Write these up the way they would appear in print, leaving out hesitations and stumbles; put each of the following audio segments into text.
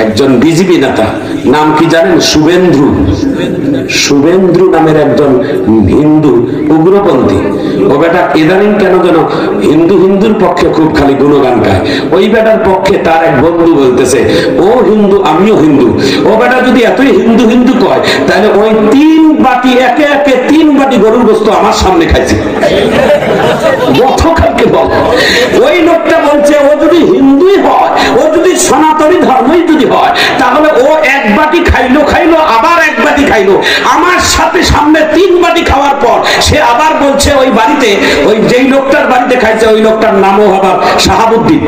একজন বিজেপি নেতা, নাম কি জানেন? শুভেন্দু। শুভেন্দু নামের একজন হিন্দু উগ্রপন্থী। ও বেটা ইদানিং কেন যেন হিন্দুর পক্ষে খুব খালি গুণগান গায়। ওই বেটার পক্ষে তার এক বন্ধু বলতেছে, ও হিন্দু আমিও হিন্দু। ও বেটা যদি এতই হিন্দু কয়, তাহলে ওই 3 বাটি একে একে 3 বাটি গরুর গোশত আমার সামনে খাইছে। গতকালকে বল ওই লোকটা বলছে, ও যদি হিন্দুই হয়, ও যদি সনাতনী ধর্মই যদি হয়, তাহলে ও 1 বাটি খাইলো আবার 1 বাটি খাইলো। আমার সাথে সামনে 3 বাটি খাওয়ার পর সে আবার বলছে ওই বাড়িতে, ওই যেই লোকটার বাড়িতে খাইছে ওই লোকটার নামও আবার শাহাবুদ্দিন।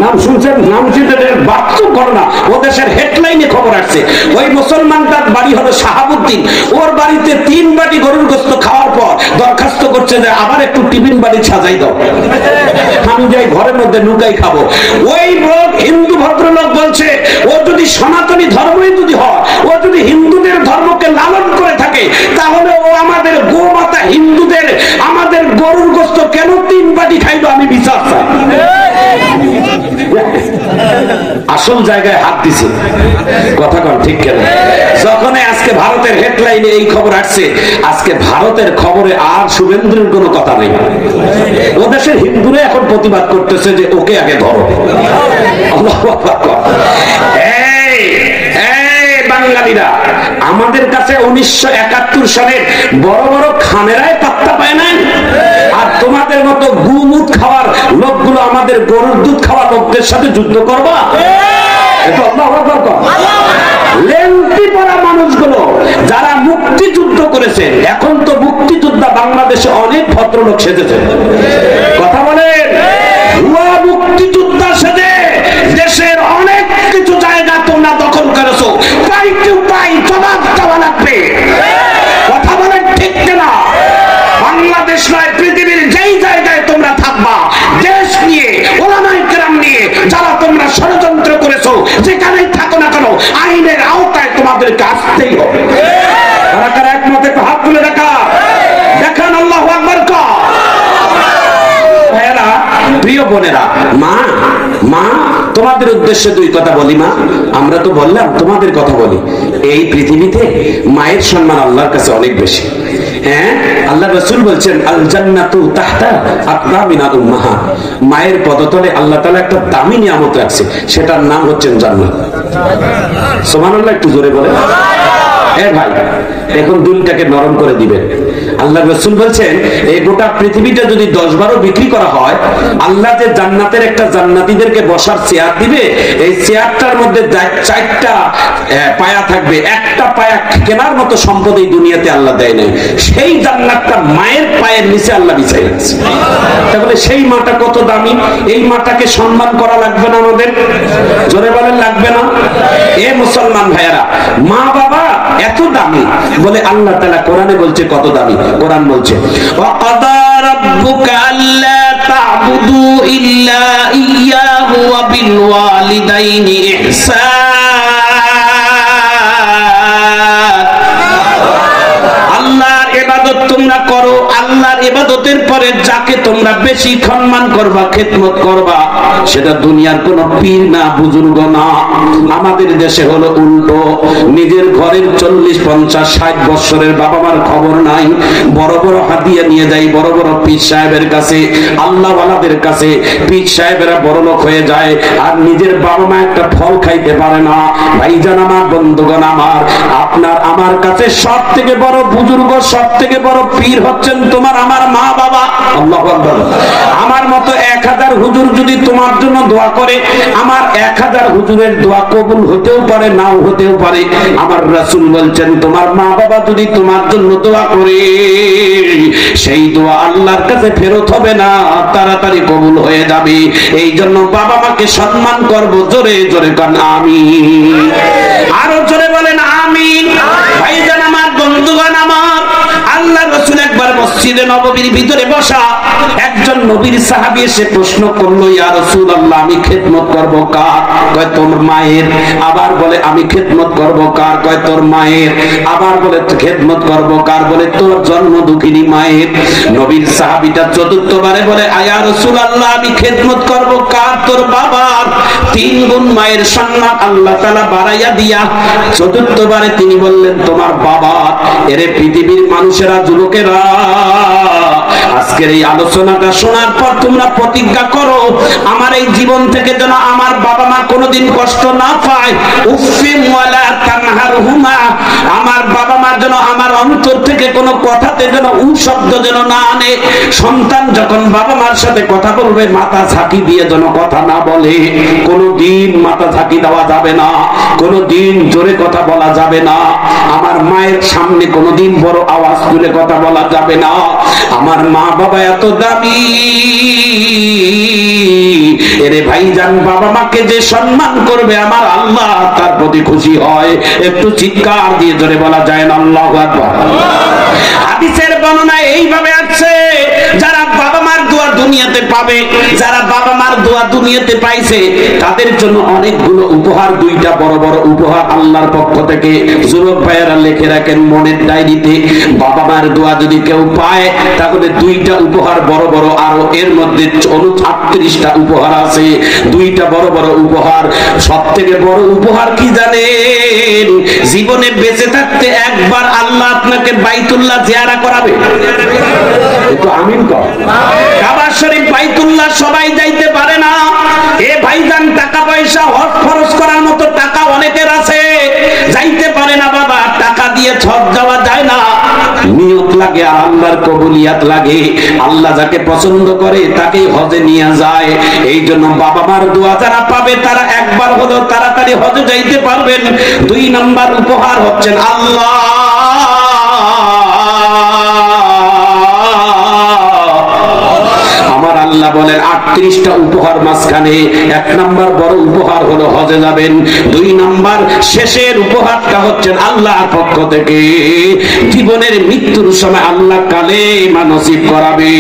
নাম শুনছেন? নাম শুনতে বাস্তব ঘটনা, ও দেশের হেডলাইনে খবর আসছে। ওই মুসলমানটার বাড়ি হলো শাহাবুদ্দিন। ওর বাড়িতে 3 বাটি গরুর গোশত খাওয়ার পর দরখাস্ত করছে যে আবার একটু টিফিন বাড়ি সাজাই দাও, আমি যাই ঘরের মধ্যে লুকাই খাবো। ওই লোক হিন্দু ভদ্রলোক বলছে, ও যদি সনাতনী ধর্মই যদি হয়, ও যদি হিন্দুদের ধর্মকে লালন করে থাকে, তাহলে ও আমাদের গোমাতা হিন্দুদের আমাদের গরুর গোশত কেন 3 বাটি খাইলো? আমি বিচার চাই। আসল জায়গায় হাত দিছে। কথা কন ঠিক কেন? যখন আজকে ভারতের হেডলাইনে এই খবর আসছে, আজকে ভারতের খবরে আর শুভেন্দুর কোনো কথা নেই। ও দেশের হিন্দুরা এখন প্রতিবাদ করতেছে যে ওকে আগে ধরো। বাঙালিরা আমাদের কাছে 1971 সালের বড় বড় খামেরায় পাত্তা পায় না, আর তোমাদের মতো গুমুদ খাওয়ার লোকগুলো আমাদের গরুর দুধ খাওয়া লোকদের সাথে যুদ্ধ করবা? লেন্টি পড়া মানুষগুলো যারা মুক্তিযুদ্ধ করেছেন, এখন তো মুক্তিযোদ্ধা বাংলাদেশে অনেক ভদ্রলোক সেজেছে। কথা বলেন, ভুয়া মুক্তিযোদ্ধা সেজে দেশের অনেক কিছু জায়গা তোমরা দখল করেছো। পাই টু পাই জবাব দেওয়া লাগবে। কথা বলেন ঠিক কিনা? বাংলাদেশ নয়, পৃথিবীর যেই জায়গায় তোমরা থাকবা, দেশ নিয়ে ওলামায়ে কেরাম নিয়ে যারা তোমরা ষড়যন্ত্র করেছো, যেখানেই থাকো না কেন, আইনের আওতায় তোমাদেরকে আসতেই হবে। কারা কারা একমত? একটু হাত তুলে দেখা দেখান। আল্লাহু আকবার। ভাইয়েরা, প্রিয় বোনেরা, মা তোমাদের উদ্দেশ্যে 2 কথা বলি। মা, আমরা তো বললাম, তোমাদের কথা বলি। এই পৃথিবীতে মায়ের সম্মান আল্লাহর কাছে অনেক বেশি। হ্যাঁ, আল্লাহ রাসূল বলছেন, আল জান্নাতু তাহতা আকদামিনা উম্মাহাত। মায়ের পদতলে আল্লাহ তাআলা একটা দামি নিয়ামত রাখছে, সেটার নাম হচ্ছে জান্নাত। সুবহানাল্লাহ, একটু জোরে বলেন। ভাই, এখন দিলটাকে নরম করে দিবেন। আল্লাহ রাসূল বলছেন, এই গোটা পৃথিবীটা যদি 10-12 বিক্রি করা হয়, আল্লাহ যে জান্নাতের একটা জান্নাতীদেরকে বসার চেয়ার দিবে, এই চেয়ারটার মধ্যে 4টা পায়া থাকবে। একটা পায়া কেনার মতো সম্পদ এই দুনিয়াতে আল্লাহ দেয় নাই। সেই জান্নাতটা মায়ের পায়ের নিচে আল্লাহ বিছাই রাখছে। তাহলে সেই মাটা কত দামি, এই মাটাকে সম্মান করা লাগবে না আমাদের? জোরে বলেন, লাগবে না? এ মুসলমান ভাইয়েরা, মা বাবা এত দামি বলে আল্লাহ তাআলা কোরআনে বলছে কত দামি। কোরআন বলছে, ওয়া কাদা রাব্বুকা আল্লা তা'বুদু ইল্লা ইয়্যাহু ওয়া বিল ওয়ালিদাইনি ইহসান। আল্লাহর ইবাদত তোমরা করো, আল্লাহর ইবাদতের পরে যাকে তোমরা বেশি সম্মান করবা, খেদমত করবা, সেটা দুনিয়ার কোন পীর না, বুজুর্গ না। আমাদের দেশে হলো উল্টো। নিজের ঘরের 40, 50, 60 বছরের বাবা মার খবর নাই, বড় বড় হাদিয়া নিয়ে যায় বড় বড় পীর সাহেবের কাছে, আল্লাহ ওয়ালাদের কাছে। পীর সাহেবেরা বড় লোক হয়ে যায়, আর নিজের বাবা মা একটা ফল খাইতে পারে না। ভাইজান আমার, বন্ধুগণ আমার, আপনার আমার কাছে সব থেকে বড় বুজুর্গ, সব থেকে বড় পীর হচ্ছেন তোমার আমার মা বাবা। আল্লাহু আকবার। আমার মতো 1000 হুজুর যদি তোমার জন্য দোয়া করে, আমার 1000 হুজুরের দোয়া কবুল হতেও পারে, নাও হতেও পারে। আমার রাসূল বলছেন, তোমার মা বাবা যদি তোমার জন্য দোয়া করে, সেই দোয়া আল্লাহর কাছে ফেরত হবে না, তাড়াতাড়ি কবুল হয়ে যাবে। এই জন্য বাবা মাকে সম্মান করব। জোরে জোরে কান আমিন। আরো জোরে বলেন আমিন। ভাইজান আমার, বন্ধুগণ আমার, আল্লাহ রাসূল একবার মসজিদে নববীর ভিতরে বসা, একজন নবীর সাহাবী এসে প্রশ্ন করলো, ইয়া রাসূলুল্লাহ, আমি খেদমত করব কার? কয় তোর মায়ের। আবার বলে আমি খেদমত করব কার? কয় তোর মায়ের। আবার বলে খেদমত করব কার? বলে তোর জন্ম দুঃখিনী মায়ের। নবীর সাহাবীটা চতুর্থবারে বলে, ইয়া রাসূলুল্লাহ, আমি খেদমত করব কার? তোর বাবার। 3 গুণ মায়ের সম্মান আল্লাহ তাআলা বাড়াইয়া দিয়া চতুর্থবারে তিনি বললেন তোমার বাবা। এরে পৃথিবীর মানুষেরা, যুবকেরা, আজকের এই আলোচনাটা শোনার পর তোমরা প্রতিজ্ঞা করো, আমার এই জীবন থেকে যেন আমার বাবা মা কোনোদিন কষ্ট না পায়। উফিম ওয়ালা তানহারহুমা, আমার বাবা মা যেন আমার অন্তর থেকে কোনো কথাতে যেন শব্দ যেন না আনে। সন্তান যখন বাবা মার সাথে কথা বলবে, মাথা ঝাঁকি দিয়ে যেন কথা না বলে। কোনোদিন মাথা ঝাঁকি দেওয়া যাবে না, কোনোদিন জোরে কথা বলা যাবে না। আমার মায়ের সামনে কোনোদিন বড় আওয়াজ তুলে কথা বলা যাবে না। আমার মা বাবা এত দামি, এরে ভাইজান, বাবা মাকে যে সম্মান করবে আমার আল্লাহ তার প্রতি খুশি হয়। একটু চিৎকার দিয়ে জোরে বলা যায় না আল্লাহু আকবার। হাদিসের বর্ণনা এইভাবে আছে, যারা বাবা মার দোয়া দুনিয়াতে পাবে, যারা বাবা মার দোয়া দুনিয়াতে পাইছে, তাদের জন্য অনেকগুলো উপহার, 2টা বড় বড় উপহার আল্লাহর পক্ষ থেকে। যুবক ভাইয়েরা লিখে রাখেন মনের ডায়েরিতে, বাবা মার দোয়া যদি কেউ পায় তাহলে 2টা উপহার বড় বড়, আরো এর মধ্যে 38টা উপহার আছে। 2টা বড় বড় উপহার। সব থেকে বড় উপহার কি জানেন? জীবনে বেঁচে থাকতে একবার আল্লাহ আপনাকে বাইতুল্লাহ জিয়ারা করাবে। একটু আমিন কর। কাবা শরীফ, বাইতুল্লাহ সবাই যাইতে পারে না। এ ভাইজান, টাকা পয়সা হজ খরচ করার মতো টাকা অনেকের আছে, যাইতে পারে না বাবা। টাকা দিয়ে হজ যাওয়া যায় না, নিয়ত লাগে আর আল্লাহর কবুলিয়াত লাগে। আল্লাহ যাকে পছন্দ করে তাকেই হজে নিয়ে যায়। এই জন্য বাবা মার দোয়া যারা পাবে তারা একবার হলেও তাড়াতাড়ি হজে যাইতে পারবেন। 2 নাম্বার উপহার হচ্ছেন আল্লাহ। আমার আল্লাহ বলেন 38টা উপহার মাঝখানে 1 নাম্বার বড় উপহার হলো হজে যাবেন। 2 নাম্বার শেষের উপহারটা হচ্ছেন আল্লাহর পক্ষ থেকে জীবনের মৃত্যুর সময় আল্লাহ কালেমা নসিব করাবে।